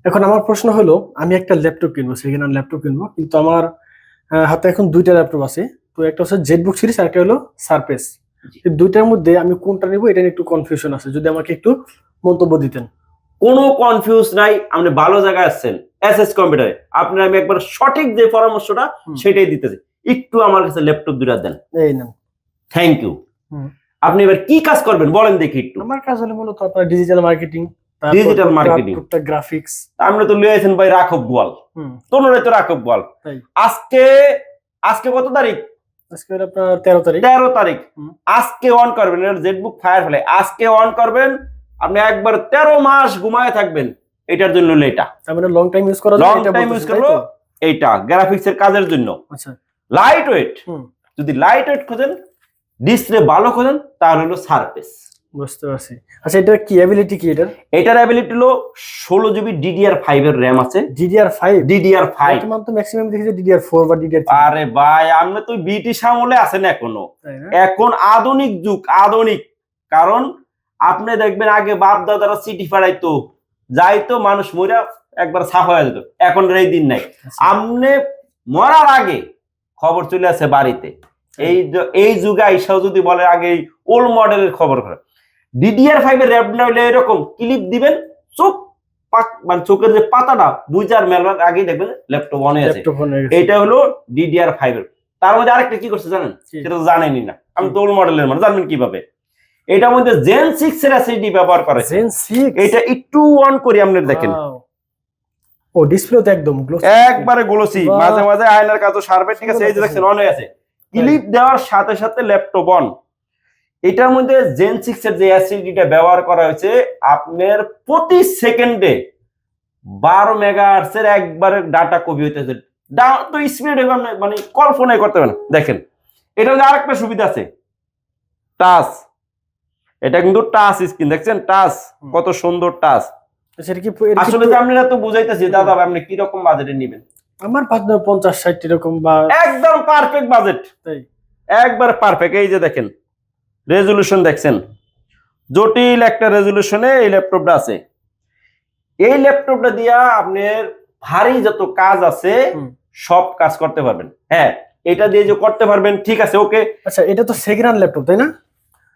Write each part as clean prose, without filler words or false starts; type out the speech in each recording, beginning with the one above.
এখন আমার প্রশ্ন হলো, আমি একটা ল্যাপটপ কিনবো, সেকেন্ড হ্যান্ড ল্যাপটপ কিনবো, কিন্তু আমার হাতে এখন দুইটা ল্যাপটপ আছে। তো একটা হচ্ছে জেটবুক সিরিজ আর একটা হলো সারফেস। জি। এই দুইটার মধ্যে আমি কোনটা নিবো এটা নিয়ে একটু কনফিউশন আছে, যদি আমাকে একটু মন্তব্য দিতেন। কোনো কনফিউজ নাই, আপনি ভালো জায়গায় আসছেন। এসএস কম্পিউটারে আপনার আমি একবার সঠিক যে পরামর্শটা হুম। সেটাই দিতেছি। একটু আমার কাছে ল্যাপটপ দুটা দেন। এই নেন। Thank you. হুম। আপনি এবার কি কাজ করবেন বলেন দেখি একটু। আমার কাজ হলো মূলত আপনার ডিজিটাল মার্কেটিং, ডিজিটাল মার্কেটিং। টুকটাক গ্রাফিক্স। আমরা তো লিয়ে আছেন ভাই রাঘব গোয়াল। হুম। তোমরা তো রাঘব গোয়াল। তাই আজকে আজকে কত তারিখ? আজকে হলো আপনার 13 তারিখ। 13 তারিখ। হুম। আজকে অন করবেন জেটবুক ফায়ারফ্লাই, আজকে অন করবেন। আপনি একবার 13 মাস ঘুমায় থাকবেন। এটার জন্য হলো এটা তার মানে লং টাইম ইউজ করা লং যায়, এটা টাইম ইউজ বলতেছেন, তাই করলো তো? এইটা গ্রাফিক্সের কাজের জন্য। আচ্ছা। লাইট ওয়েট, হুম। যদি লাইট ওয়েট খোঁজেন, ডিসপ্লে ভালো খোঁজেন, তাহলে হলো সারফেস। বুঝতে পারছি। আচ্ছা, এটা কি অ্যাবিলিটি কি এটার? এটার অ্যাবিলিটি হলো 16 জিবি DDR5 এর র্যাম আছে। DDR5? DDR5 বর্তমান তো ম্যাক্সিমাম দেখেছি DDR4 বা DDR3। আরে ভাই আপনি তো ব্রিটিশ আমলে আছেন এখনো। তাই না? এখন আধুনিক যুগ, আধুনিক। কারণ আপনি দেখবেন আগে বাপ দাদারা চিঠি পাঠাইতো, যাইতো, মানুষ মইরা একবার সাফ হয়ে যেত। এখন এই দিন নাই। আচ্ছা। আপনি মরার আগে খবর চলে আসে বাড়িতে। এই যুগে আইসাও যদি বলে আগে ওল্ড মডেলের খবর করে। DDR5 এর র্যাম হলে এরকম ক্লিপ দিবেন, চোখ মানে চোখের যে পাতাটা বুঝার মেলার আগেই দেখবেন ল্যাপটপ অনে আছে। ল্যাপটপ হয়ে গেছে। এটা হলো DDR5 এর। তার মধ্যে আরেকটা কি করছে জানেন? কি? সেটা তো জানেনই না। আমি তো ওল্ড মডেলের মানে জানবেন কিভাবে? এটার মধ্যে জেন 6 এর এসএসডি ব্যবহার করে। Zen 6? এটা একটু অন করি আপনারা দেখেন। Wow! ও ডিসপ্লে তো একদম গ্লোসি। একবারে গ্লোসি, বাহ! মাঝে মাঝে আয়নার কাজও সারবে, ঠিক আছে? এই যে দেখছেন অন হয়ে আছে। ক্লিপ দেওয়ার সাথে সাথে ল্যাপটপ অন। এটার মধ্যে জেন 6 এর যে এসএসডিটা ব্যবহার করা হয়েছে, আপনার প্রতি সেকেন্ডে 12 মেগাহার্টজ এর একবারে ডাটা কপি হইতেছে। তো স্পিড মানে কল্পনাই করতে পারেন। দেখেন এটা হচ্ছে আরেকটা সুবিধা আছে, টাচ। এটা কিন্তু টাচ স্ক্রিন, দেখছেন টাচ কত সুন্দর টাচ। সেটা কি আসলে যে আপনারা তো বুঝাইতেছি দাদা আপনি কি রকম বাজেটে নেবেন? আমার 50-60 এরকম বা একদম পারফেক্ট বাজেট, তাই। একবার পারফেক্ট। এই যে দেখেন রেজলিউশন দেখছেন, জটিল একটা রেজলিউশনে এই ল্যাপটপটা আছে। এই ল্যাপটপটা দিয়া আপনার ভারী যত কাজ আছে সব কাজ করতে পারবেন। হ্যাঁ, এটা দিয়ে যে করতে পারবেন, ঠিক আছে, ওকে। আচ্ছা, এটা তো সেকেন্ড হ্যান্ড ল্যাপটপ, তাই না?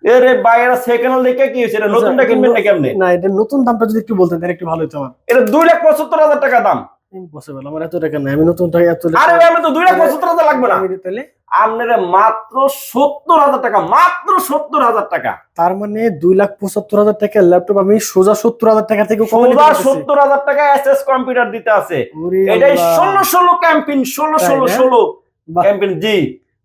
এরে বাইরে সেকেন্ড হ্যান্ড দেখে কি হয়েছে? এটা নতুনটা কিনবেন না কেমনে? না, এটা নতুন দামটা যদি একটু বলতেন তাহলে একটু ভালো হতো আমার। এটা 2,75,000 টাকা দাম। ইম্পসিবল, আমার এত টাকা নাই, আমি নতুন টাকা এত আরে ভাই, আমি তো 2,75,000 লাগবে না। তাহলে আপনারা মাত্র 70,000 টাকা, মাত্র 70,000 টাকা। তার মানে 2,75,000 টাকার ল্যাপটপ আমি সোজা 70,000 টাকা থেকে কমে নিতে সোজা পারতেছি। 70,000 টাকা এসএস কম্পিউটার দিতে আছে। ওরে এটাই আল্লাহ! 16 ক্যাম্পেইন, 16 বাহ, ক্যাম্পেইন। জি,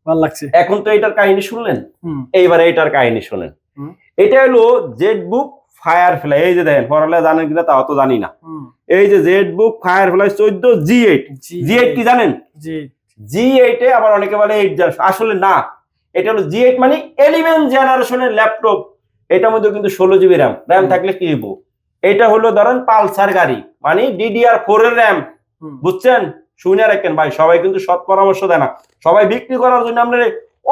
ভালো লাগছে। এখন তো এটার কাহিনী শুনলেন, হুম। এইবার এটার কাহিনী শুনেন। হুম। এটা হলো জেটবুক ফায়ারফ্লাই। এই যে দেখেন, পড়ালে জানেন কিনা তাও তো জানি না। হুম। এই যে জেটবুক ফায়ারফ্লাই 14 G8। G8 কি জানেন? জি। G8 এ আবার অনেকে বলে 8 জেনারেশন, আসলে না, এটা হলো G8 মানে 11 জেনারেশনের ল্যাপটপ। এটার মধ্যে কিন্তু 16 জিবি র্যাম। র্যাম থাকলে কি হইব? এটা হলো ধরেন পালসার গাড়ি, মানে DDR4 এর র্যাম। বুঝছেন? শুনে রাখেন ভাই, সবাই কিন্তু সৎ পরামর্শ দেয় না। সবাই বিক্রি করার জন্য আমরা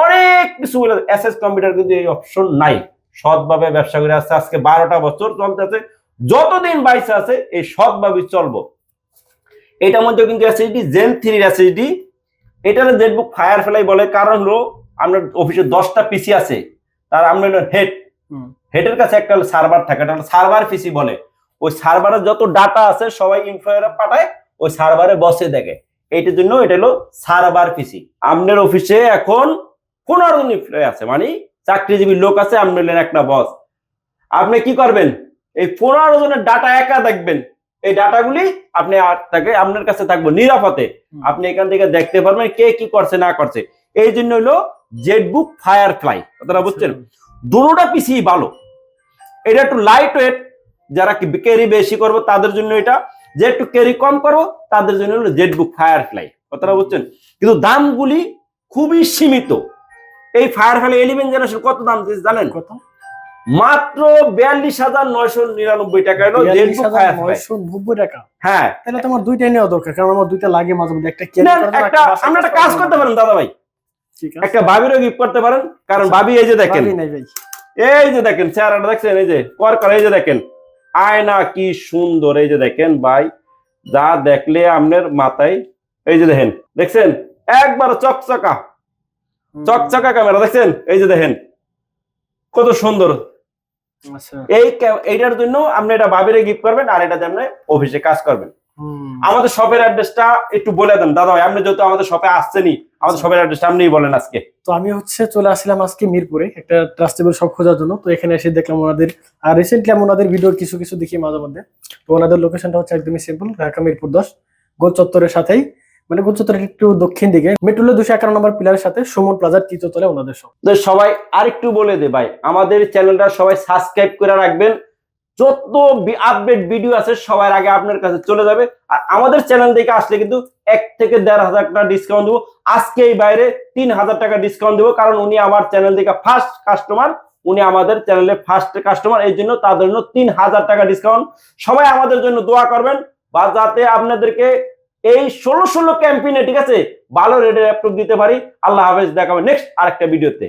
অনেক কিছু বলে। এসএস কম্পিউটার কিন্তু এই অপশন নাই। সৎভাবে ব্যবসা করে আসছে, আজকে 12টা বছর চলতেছে। যতদিন বাইসে আছে এই সৎভাবে চলবো। এটার মধ্যে কিন্তু এসএসডি জেন 3 এসএসডি। এটার জেটবুক ফায়ারফ্লাই বলে কারণ হলো আমরা অফিসে 10টা পিসি আছে, তার আমরা হেড, হেডের কাছে একটা সার্ভার থাকে, এটা সার্ভার পিসি বলে। ওই সার্ভারে যত ডাটা আছে সবাই ইনফ্রারে পাঠায়, ওই সার্ভারে বসে দেখে। এইটার জন্য এটা হলো সার্ভার পিসি। আপনার অফিসে এখন 15 জন এমপ্লয়ি আছে, মানে চাকরিজীবী লোক আছে, আপনি হলেন একটা বস। আপনি কি করবেন? এই 15 জনের ডাটা একা দেখবেন। এই ডাটাগুলি আপনি আপনার কাছে থাকবে নিরাপদে। আপনি এখান থেকে দেখতে পারবেন কে কি করছে না করছে। এই জন্য হলো জেটবুক ফায়ারফ্লাই। আপনারা বুঝছেন? দুটোটা পিসি ভালো। এটা একটু লাইট ওয়েট, যারা ক্যারি বেশি করবো তাদের জন্য এটা, যে একটু ক্যারি কম করবো তাদের জন্য হলো জেটবুক ফায়ারফ্লাই। কথাটা বুঝছেন? কিন্তু দামগুলি খুবই সীমিত। এই ফায়ারফ্লাই 11 জেনারেশন কত দাম জানেন? কত? মাত্র 42,999 টাকা হলো জেটবুক ফায়ারফ্লাই। 990 টাকা? হ্যাঁ, তাহলে তো আমার দুইটাই নেওয়া দরকার, কারণ আমার দুইটা লাগে মাঝে মধ্যে। একটা আমরা একটা কাজ করতে পারেন দাদা ভাই, একটা ভাবিরও গিফট করতে পারেন। কারণ ভাবি এই যে দেখেন, এই যে দেখেন চেহারাটা দেখছেন, এই যে এই যে দেখেন আয়না কি সুন্দর, এই যে দেখেন ভাই যা দেখলে আপনার মাথায়, এই যে দেখেন, দেখছেন একবার চকচকা চকচকা ক্যামেরা, দেখছেন এই যে দেখেন কত সুন্দর। আচ্ছা। এইটার জন্য আপনি এটা ভাবিরে গিফট করবেন, আর এটা আপনি অফিসে কাজ করবেন। আমাদের শপের অ্যাড্রেসটা একটু বলে দেন দাদা ভাই, আপনি যেহেতু আমাদের শপে আসছেনই, আমাদের শপের অ্যাড্রেসটা আপনিই বলেন আজকে। তো আমি চলে আসলাম আজকে মিরপুরে একটা ট্রাস্টেবল শপ খোঁজার জন্য। তো এখানে এসে দেখলাম ওনাদের, আর রিসেন্টলি আমি ওনাদের ভিডিও কিছু কিছু দেখি মাঝে মধ্যে। তো ওনাদের লোকেশনটা হচ্ছে একদমই সিম্পল, ঢাকা মিরপুর 10 গোল চত্বরের সাথেই, মানে গোল চত্বরের একটু দক্ষিণ দিকে মেট্রোলে 251 নম্বর পিলারের সাথে সুমন প্লাজার তৃতীয় তলায় ওনাদের শপ। তো সবাই আরেকটু বলে দে ভাই, আমাদের চ্যানেলটা সবাই সাবস্ক্রাইব করে রাখবেন, যত আপডেট ভিডিও আছে সবার আগে আপনার কাছে চলে যাবে। আর আমাদের চ্যানেল থেকে আসলে কিন্তু 1 থেকে 1,500 টাকা ডিসকাউন্ট দেবো। আজকে এই বাইরে 3,000 টাকা ডিসকাউন্ট দেবো, কারণ উনি আমার চ্যানেল থেকে ফার্স্ট কাস্টমার, উনি আমাদের চ্যানেলে ফার্স্ট কাস্টমার, এই জন্য তাদের জন্য 3,000 টাকা ডিসকাউন্ট। সবাই আমাদের জন্য দোয়া করবেন, বা যাতে আপনাদেরকে এই 16 ক্যাম্পেইনে, ঠিক আছে, ভালো রেটের ল্যাপটপ দিতে পারি। আল্লাহ হাফেজ, দেখাবেন নেক্সট আরেকটা ভিডিওতে।